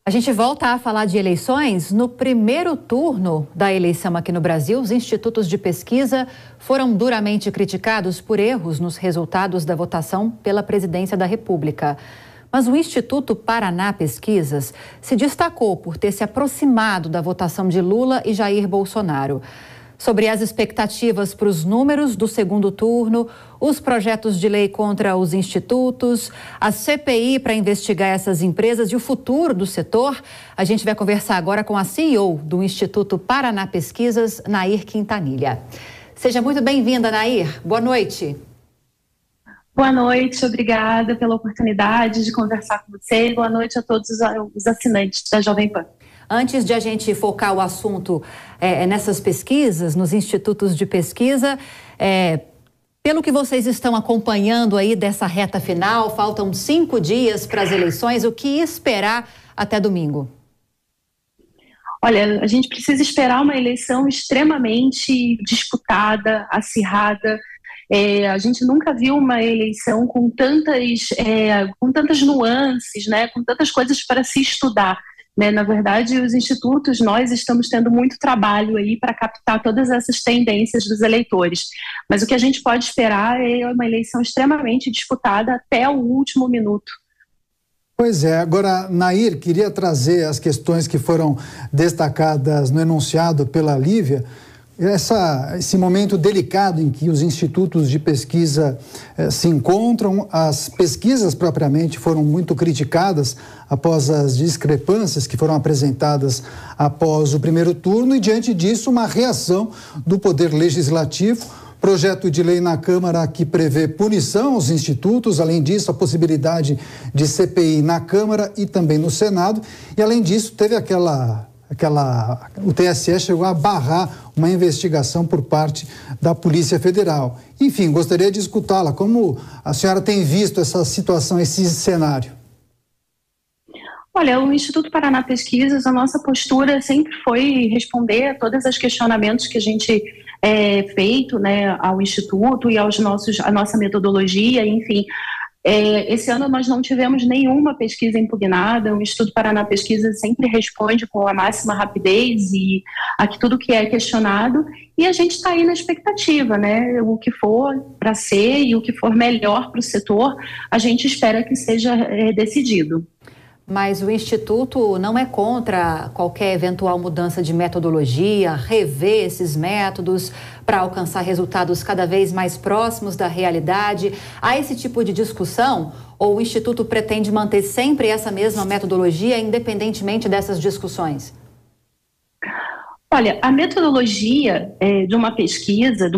A gente volta a falar de eleições. No primeiro turno da eleição aqui no Brasil, os institutos de pesquisa foram duramente criticados por erros nos resultados da votação pela presidência da República. Mas o Instituto Paraná Pesquisas se destacou por ter se aproximado da votação de Lula e Jair Bolsonaro. Sobre as expectativas para os números do segundo turno, os projetos de lei contra os institutos, a CPI para investigar essas empresas e o futuro do setor, a gente vai conversar agora com a CEO do Instituto Paraná Pesquisas, Nair Quintanilha. Seja muito bem-vinda, Nair. Boa noite. Boa noite, obrigada pela oportunidade de conversar com vocês. Boa noite a todos os assinantes da Jovem Pan. Antes de a gente focar o assunto nessas pesquisas, nos institutos de pesquisa, pelo que vocês estão acompanhando aí dessa reta final, faltam 5 dias para as eleições, o que esperar até domingo? Olha, a gente precisa esperar uma eleição extremamente disputada, acirrada. A gente nunca viu uma eleição com tantas nuances, né, com tantas coisas para se estudar. Na verdade, os institutos, nós estamos tendo muito trabalho aí para captar todas essas tendências dos eleitores. Mas o que a gente pode esperar é uma eleição extremamente disputada até o último minuto. Pois é, agora, Nair, queria trazer as questões que foram destacadas no enunciado pela Lívia. Esse momento delicado em que os institutos de pesquisa se encontram, as pesquisas propriamente foram muito criticadas após as discrepâncias que foram apresentadas após o primeiro turno e, diante disso, uma reação do Poder Legislativo. Projeto de lei na Câmara que prevê punição aos institutos, além disso, a possibilidade de CPI na Câmara e também no Senado. E, além disso, teve o TSE chegou a barrar uma investigação por parte da Polícia Federal. Enfim, gostaria de escutá-la. Como a senhora tem visto essa situação, esse cenário? Olha, o Instituto Paraná Pesquisas, a nossa postura sempre foi responder a todos os questionamentos que a gente feito, né, ao Instituto e a nossa metodologia, enfim. Esse ano nós não tivemos nenhuma pesquisa impugnada. O Instituto Paraná Pesquisa sempre responde com a máxima rapidez e aqui tudo que é questionado, e a gente está aí na expectativa, né? O que for para ser e o que for melhor para o setor, a gente espera que seja decidido. Mas o Instituto não é contra qualquer eventual mudança de metodologia, rever esses métodos para alcançar resultados cada vez mais próximos da realidade. Há esse tipo de discussão ou o Instituto pretende manter sempre essa mesma metodologia, independentemente dessas discussões? Olha, a metodologia de uma pesquisa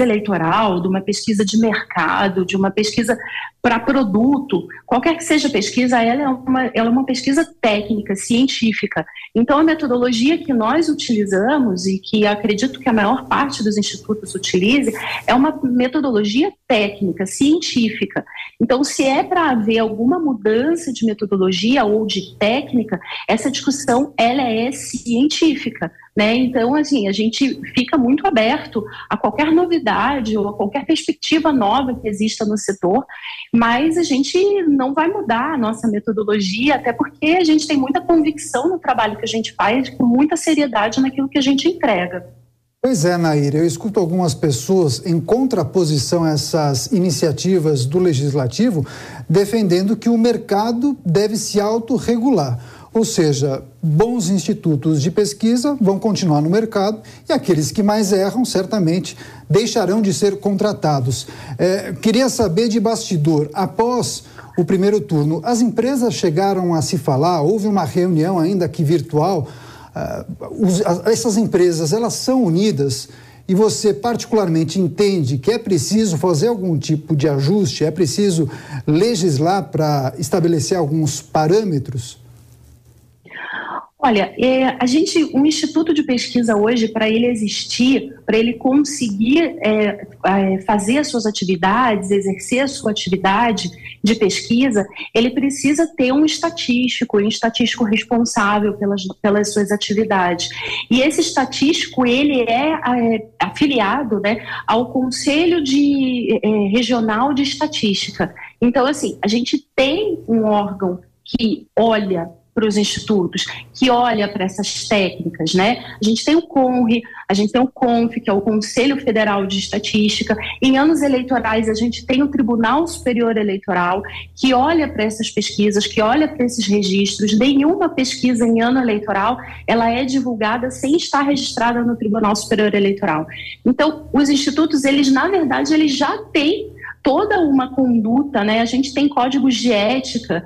eleitoral, de uma pesquisa de mercado, de uma pesquisa para produto, qualquer que seja a pesquisa, ela é uma pesquisa técnica, científica. Então, a metodologia que nós utilizamos e que acredito que a maior parte dos institutos utilize é uma metodologia técnica, científica. Então, se é para haver alguma mudança de metodologia ou de técnica, essa discussão ela é científica. Então, assim, a gente fica muito aberto a qualquer novidade ou a qualquer perspectiva nova que exista no setor, mas a gente não vai mudar a nossa metodologia, até porque a gente tem muita convicção no trabalho que a gente faz, com muita seriedade naquilo que a gente entrega. Pois é, Nair, eu escuto algumas pessoas em contraposição a essas iniciativas do Legislativo, defendendo que o mercado deve se autorregular. Ou seja, bons institutos de pesquisa vão continuar no mercado e aqueles que mais erram, certamente, deixarão de ser contratados. Queria saber de bastidor, após o primeiro turno, as empresas chegaram a se falar, houve uma reunião ainda que virtual, essas empresas, elas são unidas e você particularmente entende que é preciso fazer algum tipo de ajuste, é preciso legislar para estabelecer alguns parâmetros? Olha, um instituto de pesquisa hoje, para ele existir, para ele conseguir fazer as suas atividades, exercer a sua atividade de pesquisa, ele precisa ter um estatístico responsável pelas suas atividades. E esse estatístico, ele é afiliado, né, ao Conselho Regional de Estatística. Então, assim, a gente tem um órgão que olha para os institutos, que olha para essas técnicas, né? A gente tem o CONRE, a gente tem o CONF, que é o Conselho Federal de Estatística. Em anos eleitorais, a gente tem o Tribunal Superior Eleitoral, que olha para essas pesquisas, que olha para esses registros. Nenhuma pesquisa em ano eleitoral, ela é divulgada sem estar registrada no Tribunal Superior Eleitoral. Então, os institutos, eles, na verdade, eles já têm toda uma conduta, né? A gente tem códigos de ética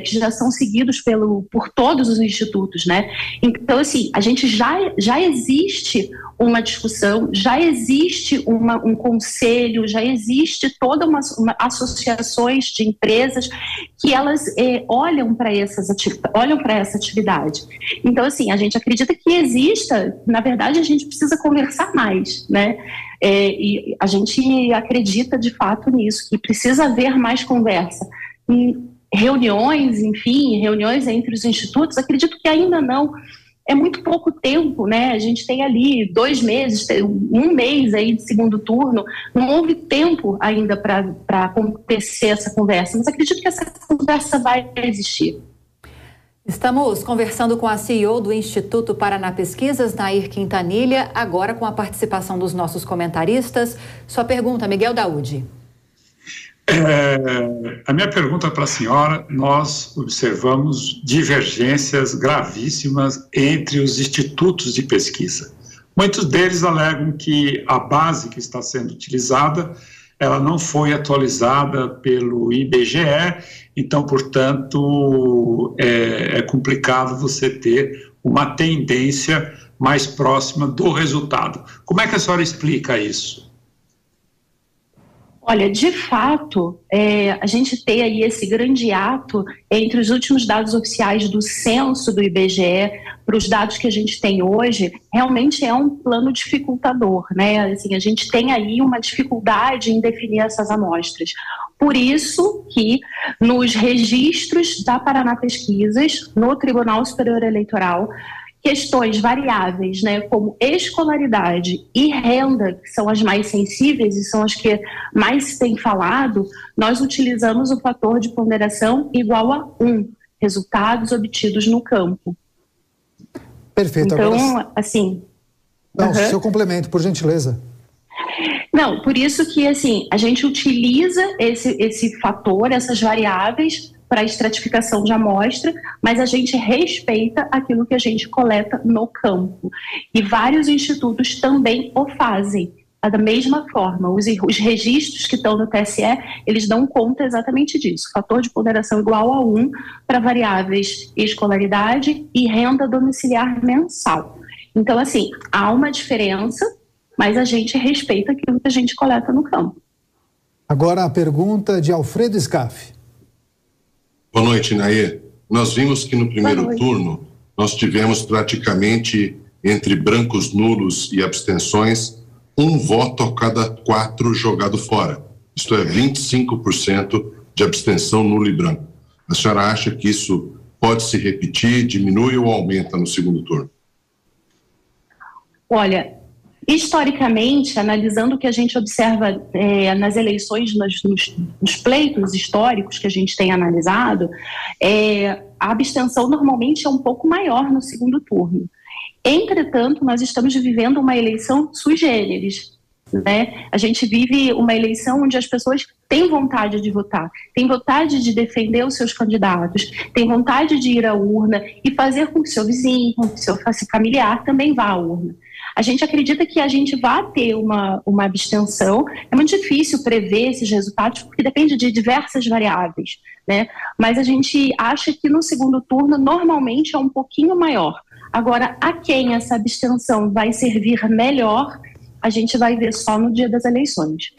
que já são seguidos por todos os institutos, né? Então, assim, a gente já existe uma discussão, já existe um conselho, já existe toda uma associações de empresas que elas olham para essa atividade. Então, assim, a gente acredita que exista, na verdade, a gente precisa conversar mais, né? E a gente acredita de fato nisso, que precisa haver mais conversa. Reuniões, enfim, reuniões entre os institutos, acredito que ainda não. É muito pouco tempo, né? A gente tem ali 2 meses, 1 mês aí de segundo turno, não houve tempo ainda para acontecer essa conversa, mas acredito que essa conversa vai existir. Estamos conversando com a CEO do Instituto Paraná Pesquisas, Nair Quintanilha, agora com a participação dos nossos comentaristas. Sua pergunta, Miguel Daúde. A minha pergunta para a senhora: nós observamos divergências gravíssimas entre os institutos de pesquisa. Muitos deles alegam que a base que está sendo utilizada, ela não foi atualizada pelo IBGE, então, portanto, é complicado você ter uma tendência mais próxima do resultado. Como é que a senhora explica isso? Olha, de fato, a gente tem aí esse grande ato entre os últimos dados oficiais do censo do IBGE para os dados que a gente tem hoje, realmente é um plano dificultador, né? Assim, a gente tem aí uma dificuldade em definir essas amostras. Por isso que nos registros da Paraná Pesquisas, no Tribunal Superior Eleitoral, questões variáveis, né, como escolaridade e renda, que são as mais sensíveis e são as que mais se tem falado, nós utilizamos o fator de ponderação igual a 1, resultados obtidos no campo. Perfeito. Então, agora, assim... Não, seu complemento, por gentileza. Não, por isso que, assim, a gente utiliza esse fator, essas variáveis, para a estratificação de amostra, mas a gente respeita aquilo que a gente coleta no campo. E vários institutos também o fazem. Da mesma forma, os registros que estão no TSE, eles dão conta exatamente disso. Fator de ponderação igual a 1 para variáveis escolaridade e renda domiciliar mensal. Então, assim, há uma diferença, mas a gente respeita aquilo que a gente coleta no campo. Agora a pergunta de Alfredo Scaff. Boa noite, Nair. Nós vimos que no primeiro turno nós tivemos praticamente, entre brancos, nulos e abstenções, 1 voto a cada 4 jogado fora. Isto é, 25% de abstenção nulo e branco. A senhora acha que isso pode se repetir, diminui ou aumenta no segundo turno? Olha, historicamente, analisando o que a gente observa nas eleições, nos pleitos históricos que a gente tem analisado, a abstenção normalmente é um pouco maior no segundo turno. Entretanto, nós estamos vivendo uma eleição sui generis, né? A gente vive uma eleição onde as pessoas têm vontade de votar, têm vontade de defender os seus candidatos, têm vontade de ir à urna e fazer com que seu vizinho, com que seu familiar também vá à urna. A gente acredita que a gente vai ter uma abstenção. É muito difícil prever esses resultados porque depende de diversas variáveis, né? Mas a gente acha que no segundo turno normalmente é um pouquinho maior. Agora, a quem essa abstenção vai servir melhor, a gente vai ver só no dia das eleições.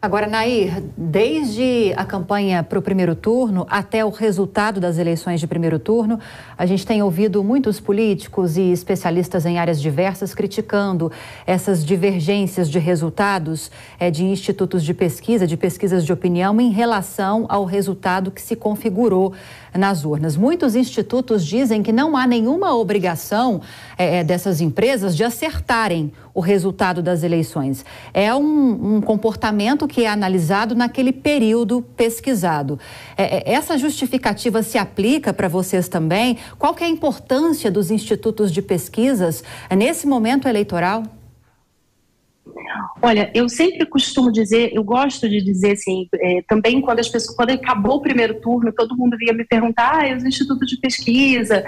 Agora, Nair, desde a campanha para o primeiro turno até o resultado das eleições de primeiro turno, a gente tem ouvido muitos políticos e especialistas em áreas diversas criticando essas divergências de resultados de institutos de pesquisa, de pesquisas de opinião em relação ao resultado que se configurou nas urnas. Muitos institutos dizem que não há nenhuma obrigação dessas empresas de acertarem o resultado das eleições. É um comportamento que é analisado naquele período pesquisado. Essa justificativa se aplica para vocês também? Qual que é a importância dos institutos de pesquisas nesse momento eleitoral? Olha, eu sempre costumo dizer, eu gosto de dizer assim, também quando acabou o primeiro turno, todo mundo vinha me perguntar, os institutos de pesquisa,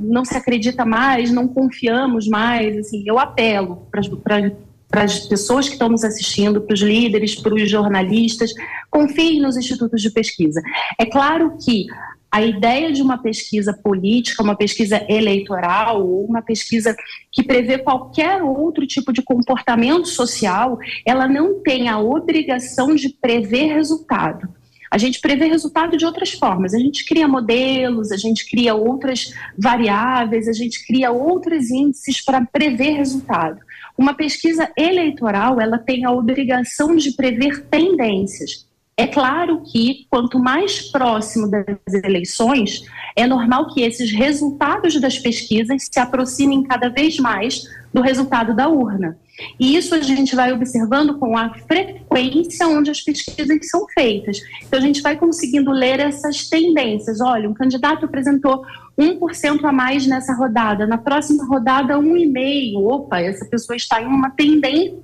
não se acredita mais, não confiamos mais, assim, eu apelo para as pessoas que estão nos assistindo, para os líderes, para os jornalistas, confiem nos institutos de pesquisa. É claro que a ideia de uma pesquisa política, uma pesquisa eleitoral ou uma pesquisa que prevê qualquer outro tipo de comportamento social, ela não tem a obrigação de prever resultado. A gente prevê resultado de outras formas. A gente cria modelos, a gente cria outras variáveis, a gente cria outros índices para prever resultado. Uma pesquisa eleitoral, ela tem a obrigação de prever tendências. É claro que, quanto mais próximo das eleições, é normal que esses resultados das pesquisas se aproximem cada vez mais do resultado da urna. E isso a gente vai observando com a frequência onde as pesquisas são feitas. Então, a gente vai conseguindo ler essas tendências. Olha, um candidato apresentou 1% a mais nessa rodada, na próxima rodada 1,5%. Opa, essa pessoa está em uma tendência.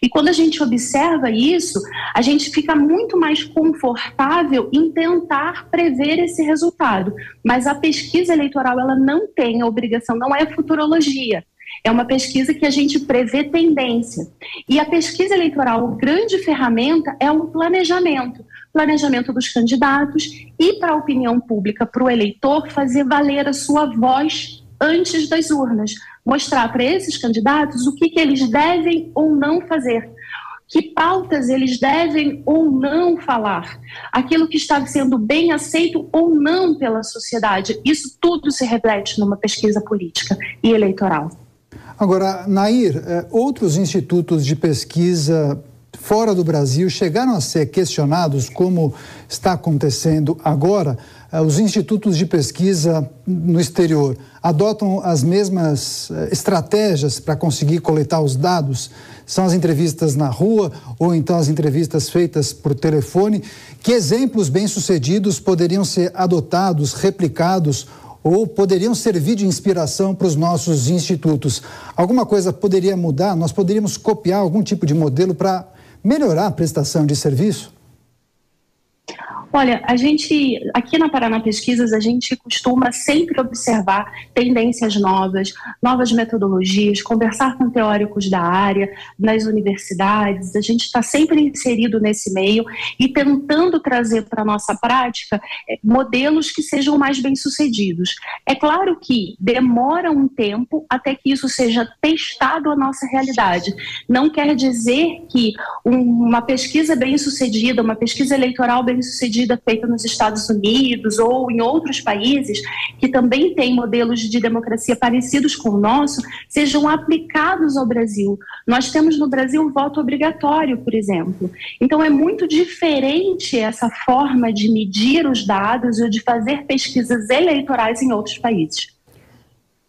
E quando a gente observa isso, a gente fica muito mais confortável em tentar prever esse resultado. Mas a pesquisa eleitoral, ela não tem a obrigação, não é futurologia. É uma pesquisa que a gente prevê tendência. E a pesquisa eleitoral, a grande ferramenta é o planejamento. Planejamento dos candidatos e para a opinião pública, para o eleitor, fazer valer a sua voz antes das urnas. Mostrar para esses candidatos o que eles devem ou não fazer, que pautas eles devem ou não falar, aquilo que está sendo bem aceito ou não pela sociedade. Isso tudo se reflete numa pesquisa política e eleitoral. Agora, Nair, outros institutos de pesquisa fora do Brasil chegaram a ser questionados, como está acontecendo agora. Os institutos de pesquisa no exterior adotam as mesmas estratégias para conseguir coletar os dados? São as entrevistas na rua ou então as entrevistas feitas por telefone? Que exemplos bem-sucedidos poderiam ser adotados, replicados ou poderiam servir de inspiração para os nossos institutos? Alguma coisa poderia mudar? Nós poderíamos copiar algum tipo de modelo para melhorar a prestação de serviço? Olha, aqui na Paraná Pesquisas, a gente costuma sempre observar tendências novas, novas metodologias, conversar com teóricos da área, nas universidades. A gente está sempre inserido nesse meio e tentando trazer para a nossa prática modelos que sejam mais bem-sucedidos. É claro que demora um tempo até que isso seja testado à nossa realidade. Não quer dizer que uma pesquisa bem-sucedida, uma pesquisa eleitoral bem-sucedida feita nos Estados Unidos ou em outros países que também têm modelos de democracia parecidos com o nosso, sejam aplicados ao Brasil. Nós temos no Brasil o voto obrigatório, por exemplo. Então é muito diferente essa forma de medir os dados ou de fazer pesquisas eleitorais em outros países.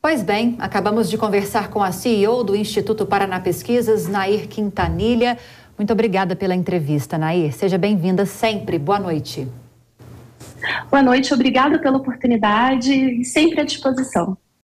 Pois bem, acabamos de conversar com a CEO do Instituto Paraná Pesquisas, Nair Quintanilha. Muito obrigada pela entrevista, Nair. Seja bem-vinda sempre. Boa noite. Boa noite, obrigada pela oportunidade e sempre à disposição.